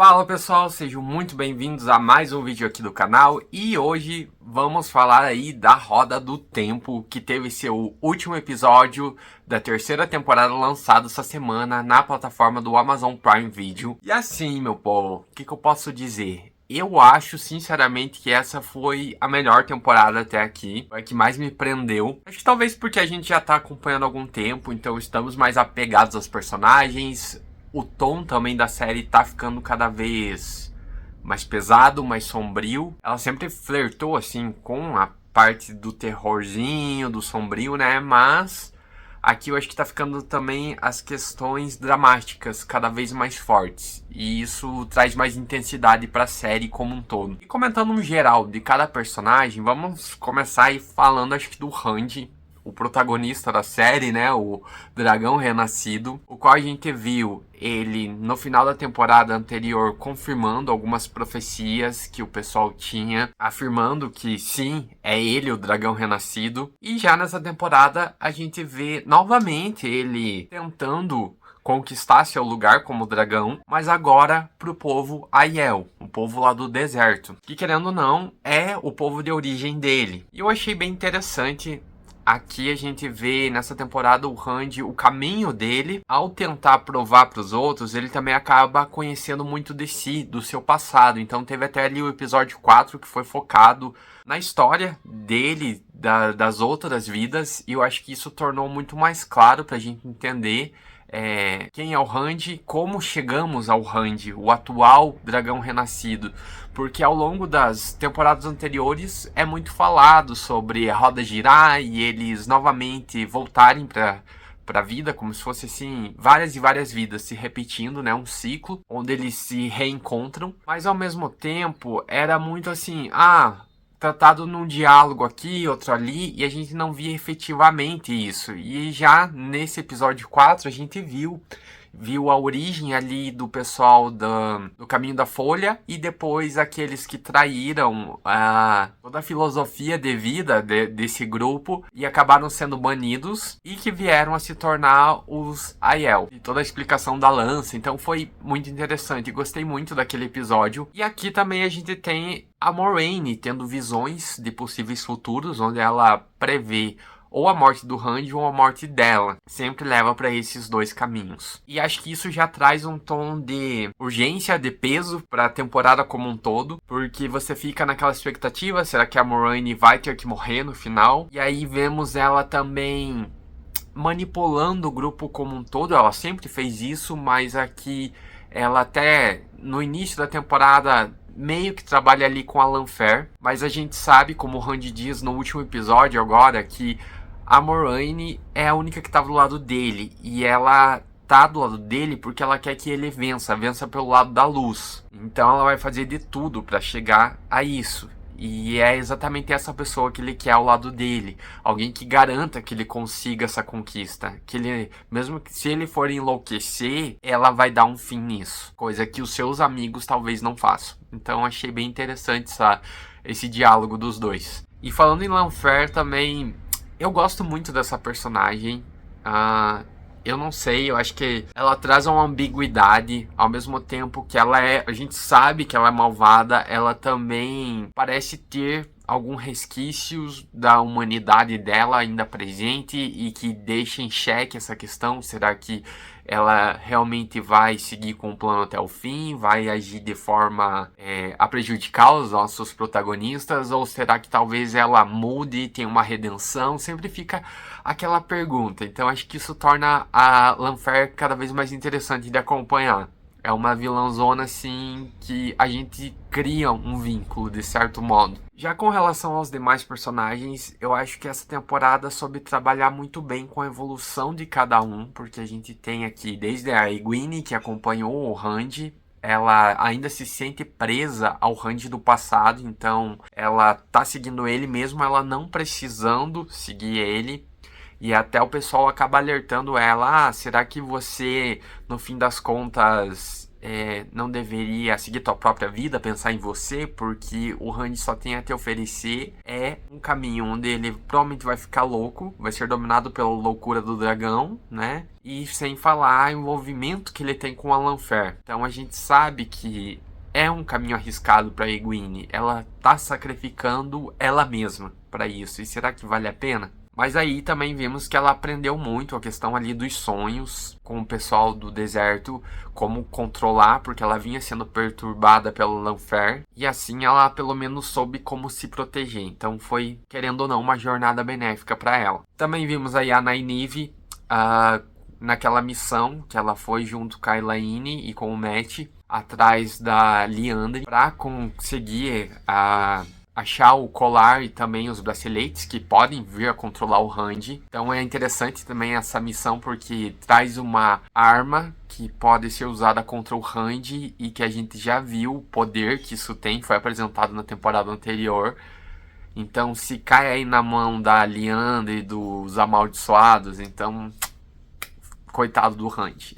Fala pessoal, sejam muito bem-vindos a mais um vídeo aqui do canal e hoje vamos falar aí da Roda do Tempo, que teve seu último episódio da terceira temporada lançado essa semana na plataforma do Amazon Prime Video. E assim, meu povo, o que eu posso dizer? Eu acho, sinceramente, que essa foi a melhor temporada até aqui, a que mais me prendeu. Acho que talvez porque a gente já tá acompanhando há algum tempo, então estamos mais apegados aos personagens. O tom também da série tá ficando cada vez mais pesado, mais sombrio. Ela sempre flertou, assim, com a parte do terrorzinho, do sombrio, né? Mas aqui eu acho que tá ficando também as questões dramáticas cada vez mais fortes. E isso traz mais intensidade pra série como um todo. E comentando no geral de cada personagem, vamos começar aí falando, acho que do Randy, o protagonista da série, né, o Dragão Renascido, o qual a gente viu ele no final da temporada anterior confirmando algumas profecias que o pessoal tinha, afirmando que sim, é ele o Dragão Renascido. E já nessa temporada a gente vê novamente ele tentando conquistar seu lugar como dragão, mas agora pro povo Aiel, o povo lá do deserto, que querendo ou não é o povo de origem dele. E eu achei bem interessante. Aqui a gente vê nessa temporada o Randy, o caminho dele, ao tentar provar para os outros, ele também acaba conhecendo muito de si, do seu passado. Então teve até ali o episódio 4 que foi focado na história dele, das outras vidas, e eu acho que isso tornou muito mais claro para a gente entender quem é o Randy, como chegamos ao Randy, o atual dragão renascido. Porque ao longo das temporadas anteriores é muito falado sobre a roda girar e eles novamente voltarem para a vida, como se fosse assim, várias e várias vidas se repetindo, né? Um ciclo onde eles se reencontram. Mas ao mesmo tempo era muito assim, tratado num diálogo aqui, outro ali, e a gente não via efetivamente isso. E já nesse episódio 4 a gente viu a origem ali do pessoal do Caminho da Folha e depois aqueles que traíram toda a filosofia de vida desse grupo e acabaram sendo banidos e que vieram a se tornar os Aiel. E toda a explicação da lança, então foi muito interessante, gostei muito daquele episódio. E aqui também a gente tem a Moiraine tendo visões de possíveis futuros, onde ela prevê ou a morte do Randy ou a morte dela. Sempre leva para esses dois caminhos. E acho que isso já traz um tom de urgência, de peso para a temporada como um todo. Porque você fica naquela expectativa, será que a Moiraine vai ter que morrer no final? E aí vemos ela também manipulando o grupo como um todo. Ela sempre fez isso, mas aqui ela até no início da temporada meio que trabalha ali com a Lanfear, mas a gente sabe, como o Randy diz no último episódio agora, que a Moiraine é a única que tá do lado dele, e ela tá do lado dele porque ela quer que ele vença pelo lado da luz. Então ela vai fazer de tudo para chegar a isso. E é exatamente essa pessoa que ele quer ao lado dele. Alguém que garanta que ele consiga essa conquista. Que ele, mesmo que se ele for enlouquecer, ela vai dar um fim nisso. Coisa que os seus amigos talvez não façam. Então achei bem interessante esse diálogo dos dois. E falando em Lanfear também, eu gosto muito dessa personagem. Eu não sei, eu acho que ela traz uma ambiguidade, ao mesmo tempo que a gente sabe que ela é malvada, ela também parece ter alguns resquícios da humanidade dela ainda presente e que deixa em xeque essa questão. Será que ela realmente vai seguir com o plano até o fim? Vai agir de forma a prejudicar os nossos protagonistas? Ou será que talvez ela mude, tenha uma redenção? Sempre fica aquela pergunta. Então acho que isso torna a Lanfear cada vez mais interessante de acompanhar. É uma vilãzona assim que a gente cria um vínculo de certo modo. Já com relação aos demais personagens, eu acho que essa temporada soube trabalhar muito bem com a evolução de cada um, porque a gente tem aqui desde a Egwene, que acompanhou o Randy. Ela ainda se sente presa ao Randy do passado, então ela tá seguindo ele mesmo ela não precisando seguir ele. E até o pessoal acaba alertando ela, será que você, no fim das contas, não deveria seguir tua própria vida, pensar em você, porque o Randy só tem a te oferecer um caminho onde ele provavelmente vai ficar louco, vai ser dominado pela loucura do dragão, né? E sem falar o envolvimento que ele tem com a Lanfear. Então a gente sabe que é um caminho arriscado para Egwene. Ela tá sacrificando ela mesma para isso. E será que vale a pena? Mas aí também vimos que ela aprendeu muito a questão ali dos sonhos com o pessoal do deserto, como controlar, porque ela vinha sendo perturbada pela Lanfear, e assim ela pelo menos soube como se proteger. Então foi, querendo ou não, uma jornada benéfica para ela. Também vimos aí a Nynaeve naquela missão que ela foi junto com a Elaine e com o Mat atrás da Liandry para conseguir achar o colar e também os braceletes que podem vir a controlar o Randy. Então é interessante também essa missão porque traz uma arma que pode ser usada contra o Randy e que a gente já viu o poder que isso tem, foi apresentado na temporada anterior. Então se cai aí na mão da Liandry e dos amaldiçoados, então coitado do Randy.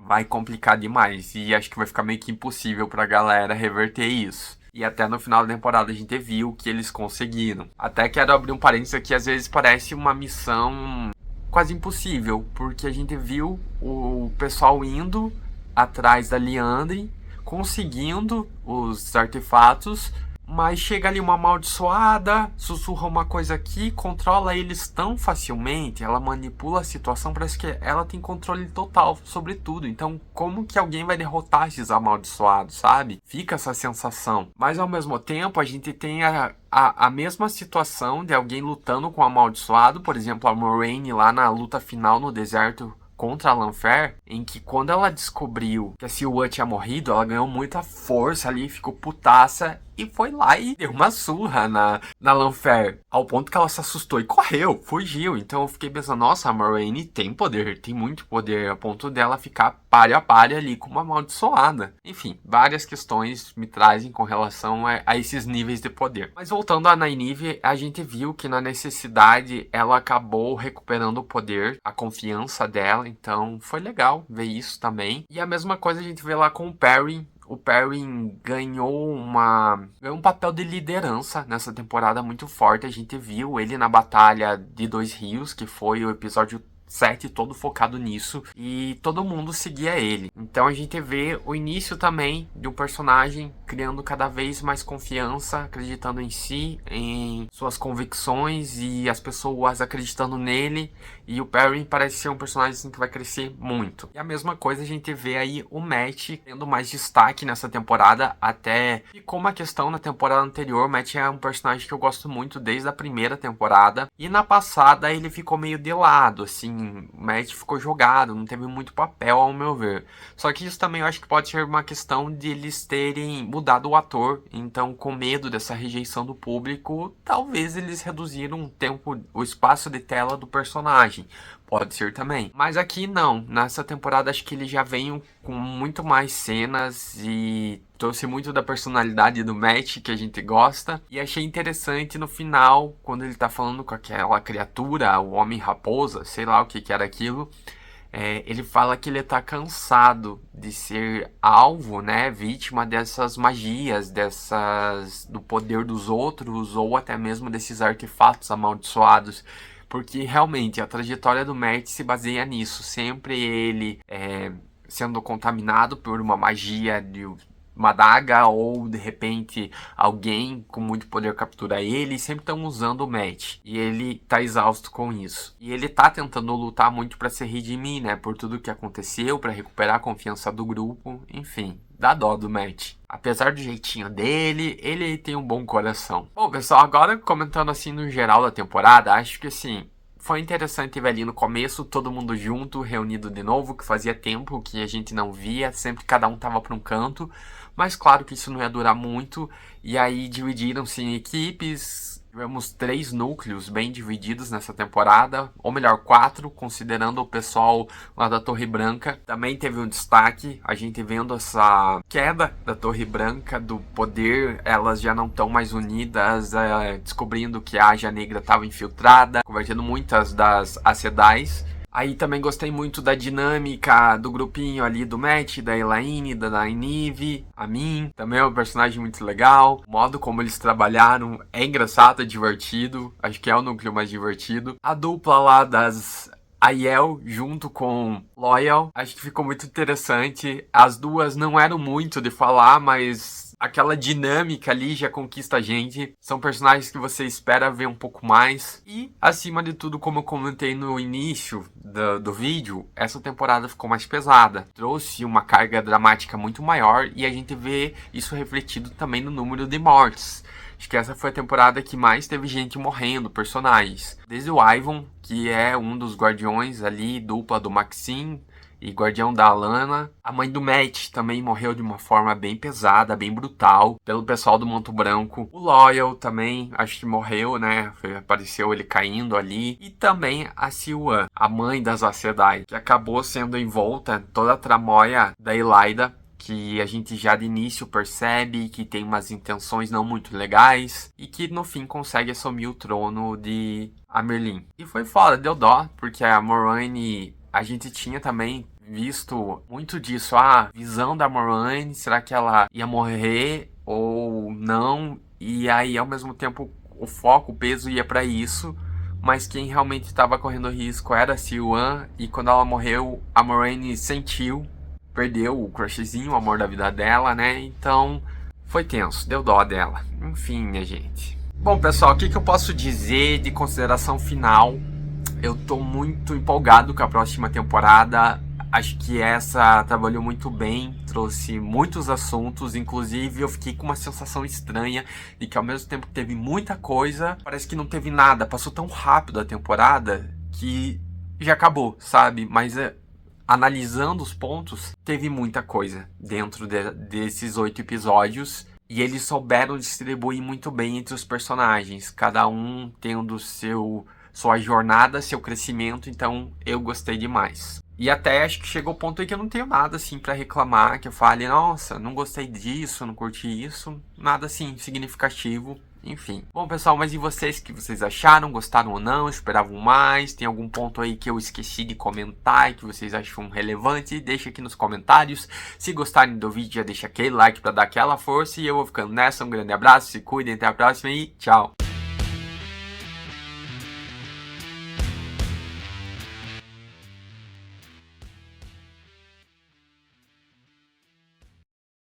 Vai complicar demais e acho que vai ficar meio que impossível pra galera reverter isso. E até no final da temporada a gente viu que eles conseguiram. Até quero abrir um parênteses aqui, às vezes parece uma missão quase impossível, porque a gente viu o pessoal indo atrás da Liandry, conseguindo os artefatos, mas chega ali uma amaldiçoada, sussurra uma coisa aqui, controla eles tão facilmente, ela manipula a situação, parece que ela tem controle total sobre tudo. Então, como que alguém vai derrotar esses amaldiçoados, sabe? Fica essa sensação. Mas, ao mesmo tempo, a gente tem a mesma situação de alguém lutando com o amaldiçoado, por exemplo, a Moiraine lá na luta final no deserto contra a Lanfear, em que quando ela descobriu que a Siuan tinha morrido, ela ganhou muita força ali, ficou putaça e foi lá e deu uma surra na Lanfear, ao ponto que ela se assustou e correu, fugiu. Então eu fiquei pensando, nossa, a Moiraine tem poder, tem muito poder, a ponto dela ficar páreo a páreo ali com uma amaldiçoada. Enfim, várias questões me trazem com relação a esses níveis de poder. Mas voltando a Nynaeve, a gente viu que na necessidade ela acabou recuperando o poder, a confiança dela, então foi legal ver isso também. E a mesma coisa a gente vê lá com o Perrin. O Perrin ganhou um papel de liderança nessa temporada muito forte. A gente viu ele na Batalha de Dois Rios, que foi o episódio 7 todo focado nisso, e todo mundo seguia ele. Então a gente vê o início também de um personagem criando cada vez mais confiança, acreditando em si, em suas convicções e as pessoas acreditando nele. E o Perrin parece ser um personagem assim, que vai crescer muito. E a mesma coisa a gente vê aí o Mat tendo mais destaque nessa temporada, até ficou uma questão na temporada anterior. O Mat é um personagem que eu gosto muito desde a primeira temporada, e na passada ele ficou meio de lado, assim, o Mat ficou jogado, não teve muito papel ao meu ver. Só que isso também eu acho que pode ser uma questão de eles terem mudado o ator, então com medo dessa rejeição do público, talvez eles reduziram o tempo, o espaço de tela do personagem. Pode ser também. Mas aqui não. Nessa temporada acho que ele já vem com muito mais cenas e trouxe muito da personalidade do Mat que a gente gosta. E achei interessante no final, quando ele tá falando com aquela criatura, o Homem-Raposa, sei lá o que era aquilo. Ele fala que ele tá cansado de ser alvo, né, vítima dessas magias, do poder dos outros, ou até mesmo desses artefatos amaldiçoados. Porque realmente a trajetória do Mat se baseia nisso. Sempre ele sendo contaminado por uma magia de uma adaga, ou de repente alguém com muito poder captura ele. Sempre estão usando o Mat. E ele tá exausto com isso. E ele tá tentando lutar muito para se redimir, né? Por tudo que aconteceu, para recuperar a confiança do grupo. Enfim, dá dó do Mat. Apesar do jeitinho dele, ele tem um bom coração. Bom, pessoal, agora comentando assim no geral da temporada, acho que assim, foi interessante ver ali no começo, todo mundo junto, reunido de novo, que fazia tempo que a gente não via, sempre cada um tava para um canto. Mas claro que isso não ia durar muito, e aí dividiram-se em equipes. Tivemos 3 núcleos bem divididos nessa temporada, ou melhor, 4, considerando o pessoal lá da Torre Branca. Também teve um destaque, a gente vendo essa queda da Torre Branca, do poder, elas já não estão mais unidas, descobrindo que a Ágia Negra estava infiltrada, convertendo muitas das Aes Sedais. Aí também gostei muito da dinâmica do grupinho ali do Matt, da Elaine, da Nynaeve, a Min. Também é um personagem muito legal. O modo como eles trabalharam é engraçado, é divertido. Acho que é o núcleo mais divertido. A dupla lá das Aiel junto com Loyal, acho que ficou muito interessante. As duas não eram muito de falar, mas aquela dinâmica ali já conquista a gente. São personagens que você espera ver um pouco mais. E, acima de tudo, como eu comentei no início do vídeo, essa temporada ficou mais pesada. Trouxe uma carga dramática muito maior e a gente vê isso refletido também no número de mortes. Acho que essa foi a temporada que mais teve gente morrendo, personagens. Desde o Ivan, que é um dos guardiões ali, dupla do Maxine e guardião da Alana. A mãe do Matt também morreu de uma forma bem pesada, bem brutal, pelo pessoal do Manto Branco. O Loyal também, acho que morreu, né? Apareceu ele caindo ali. E também a Siuan, a mãe das Aes Sedai, que acabou sendo envolta em toda a tramóia da Elaida, que a gente já de início percebe que tem umas intenções não muito legais e que no fim consegue assumir o trono de Amyrlin. E foi foda, deu dó, porque a Moiraine, a gente tinha também visto muito disso, a visão da Moiraine, será que ela ia morrer ou não? E aí ao mesmo tempo o foco, o peso ia pra isso. Mas quem realmente estava correndo risco era a Siuan, e quando ela morreu, a Moiraine sentiu, perdeu o crushzinho, o amor da vida dela, né? Então, foi tenso, deu dó dela. Enfim, minha gente. Bom, pessoal, o que eu posso dizer de consideração final? Eu tô muito empolgado com a próxima temporada. Acho que essa trabalhou muito bem, trouxe muitos assuntos. Inclusive, eu fiquei com uma sensação estranha de que ao mesmo tempo que teve muita coisa, parece que não teve nada. Passou tão rápido a temporada que já acabou, sabe? Mas analisando os pontos, teve muita coisa dentro desses 8 episódios. E eles souberam distribuir muito bem entre os personagens, cada um tendo sua jornada, seu crescimento, então eu gostei demais. E até acho que chegou o ponto aí que eu não tenho nada assim pra reclamar, que eu fale, nossa, não gostei disso, não curti isso, nada assim significativo. Enfim. Bom, pessoal, mas e vocês? O que vocês acharam? Gostaram ou não? Esperavam mais? Tem algum ponto aí que eu esqueci de comentar e que vocês acham relevante? Deixa aqui nos comentários. Se gostarem do vídeo, já deixa aquele like pra dar aquela força. E eu vou ficando nessa. Um grande abraço, se cuidem, até a próxima e tchau!